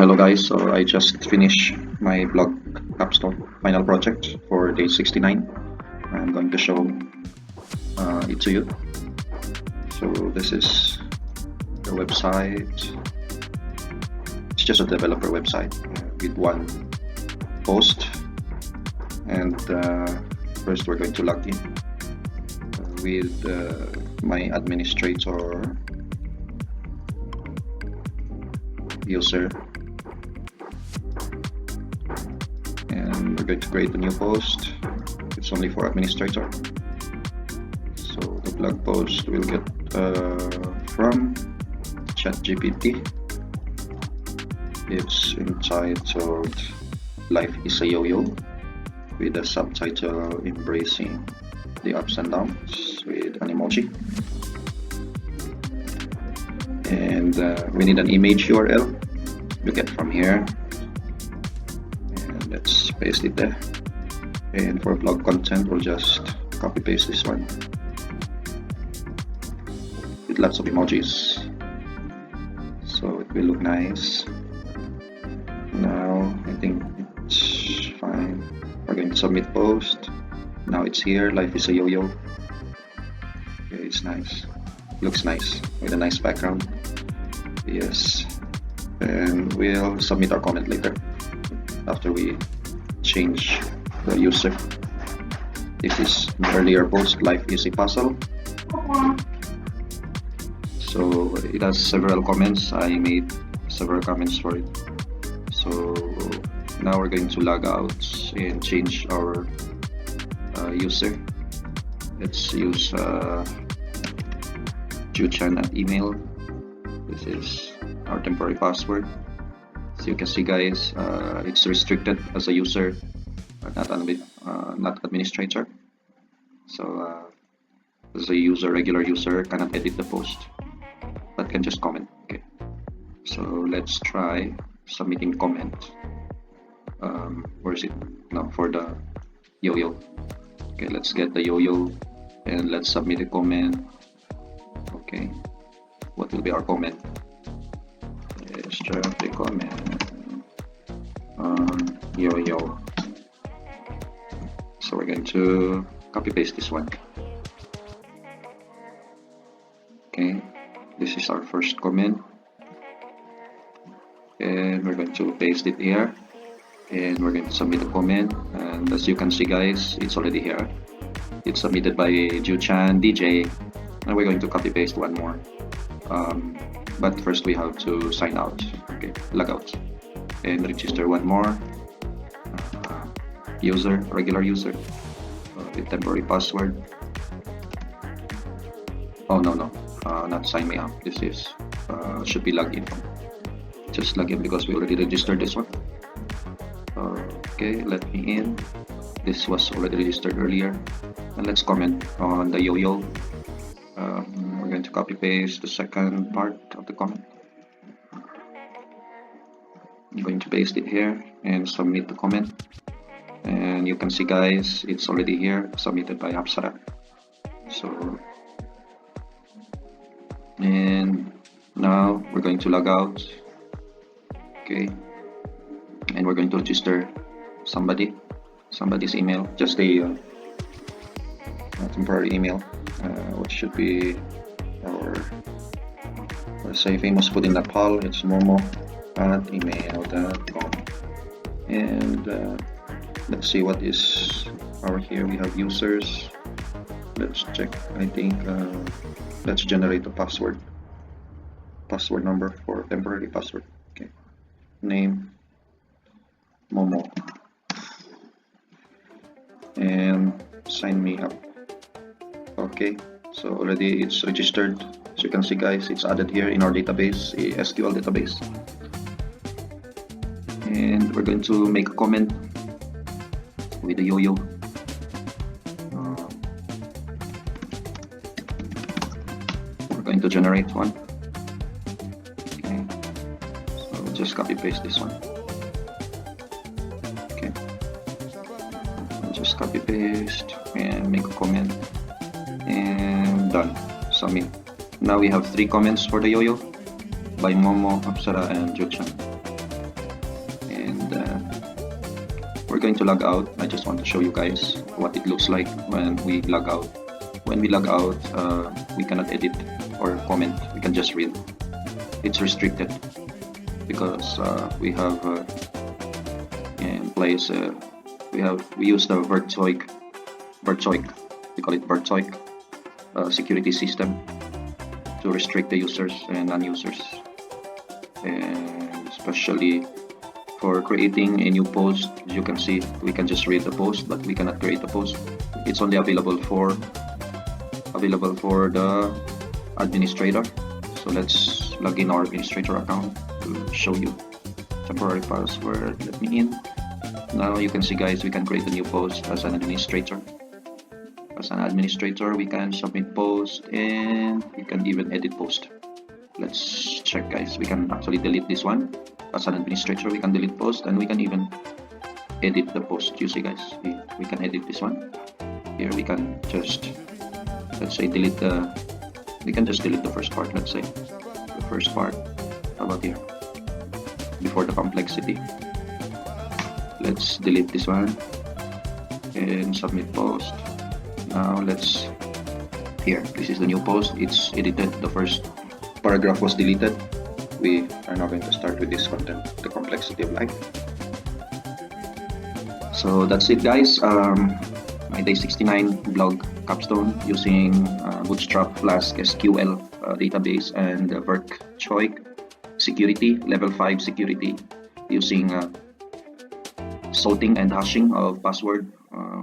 Hello guys, so I just finished my blog capstone final project for day 69. I'm going to show it to you. So this is the website. It's just a developer website with one post, and first we're going to log in with my administrator user, and we're going to create a new post. It's only for administrator, so the blog post will get from ChatGPT. It's entitled "Life is a Yo-Yo" with a subtitle "Embracing the Ups and Downs" with an emoji. And we need an image URL. You get from here, and let's paste it there. And for blog content, we'll just copy paste this one with lots of emojis, so it will look nice. Now I think it's fine. We're going to submit post. Now it's here. Life is a yo-yo. Okay, it's nice. Looks nice with a nice background. Yes, and we'll submit our comment later after we change the user. This is the earlier post, "Life is a puzzle." So it has several comments. I made several comments for it. So now we're going to log out and change our user. Let's use Juchan at email. This is our temporary password. So you can see, guys, it's restricted as a user, not administrator. So as a user, regular user cannot edit the post, but can just comment. Okay, so let's try submitting comment. Where is it? No, for the yo-yo. Okay, let's get the yo-yo and let's submit a comment. Okay, what will be our comment? Let's drop the comment on yo-yo. So we're going to copy paste this one. Okay, this is our first comment, and we're going to paste it here, and we're going to submit a comment. And as you can see, guys, it's already here. It's submitted by Juchan DJ, and we're going to copy paste one more. But first we have to sign out. Okay, log out and register one more. User, regular user, with temporary password. Oh no, not sign me up. This is should be login. Just log in because we already registered this one. Okay, let me in. This was already registered earlier. And let's comment on the yo-yo. We're going to copy paste the second part of the comment. I'm going to paste it here and submit the comment. And you can see, guys, it's already here, submitted by Apsara. So, and now we're going to log out. Okay, and we're going to register somebody's email, just a temporary email. What should be our, let's say, famous food in Nepal. It's momo@email.com. And let's see what is our here. We have users. Let's check. I think let's generate a password number for temporary password. Okay, name Momo, and sign me up. Okay, so already it's registered. As you can see, guys, it's added here in our database, a SQL database. And we're going to make a comment with the yo-yo. We're going to generate one. Okay, so just copy paste this one. Okay, just copy paste and make a comment, and done. Submit. Now we have 3 comments for the yo-yo by Momo, Apsara, and Juchan. we're going to log out. I just want to show you guys what it looks like when we log out. When we log out, we cannot edit or comment. We can just read. It's restricted because we have in place. We use the Werkzeug. We call it Werkzeug security system to restrict the users and non-users, and especially for creating a new post. As you can see, we can just read the post, but we cannot create the post. It's only available for the administrator. So let's log in our administrator account to show you. Temporary password, let me in. Now you can see, guys, we can create a new post as an administrator. As an administrator, we can submit post and we can even edit post. Let's check, guys. We can actually delete this one. As an administrator, we can delete post and we can even edit the post. You see, guys, we can edit this one. Here we can just, let's say, we can just delete the first part. Let's say the first part. How about here? Before the complexity. Let's delete this one and submit post. Now here, this is the new post. It's edited. The first paragraph was deleted. We are now going to start with this content, the complexity of life. So that's it, guys. My day 69 blog capstone using Bootstrap, Flask, SQL database, and Werkzeug Security, level 5 security, using salting and hashing of password.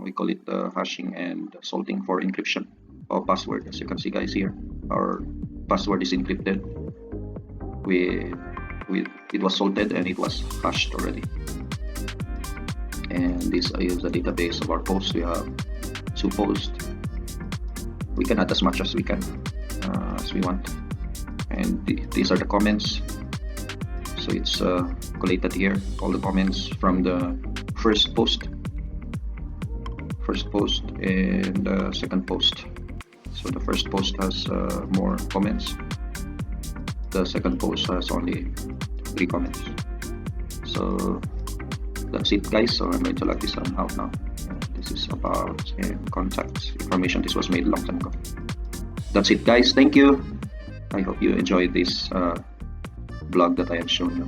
We call it hashing and salting for encryption of password. As you can see, guys, here our password is encrypted. It was salted and it was hashed already. And this is the database of our posts. We have 2 posts. We can add as much as we can, as we want. And these are the comments. So it's collated here, all the comments from the first post and the second post. So the first post has more comments. The second post has only 3 comments. So that's it, guys. So I'm going to log this one out now. This is about contact information. This was made a long time ago. That's it, guys. Thank you. I hope you enjoyed this blog that I have shown you.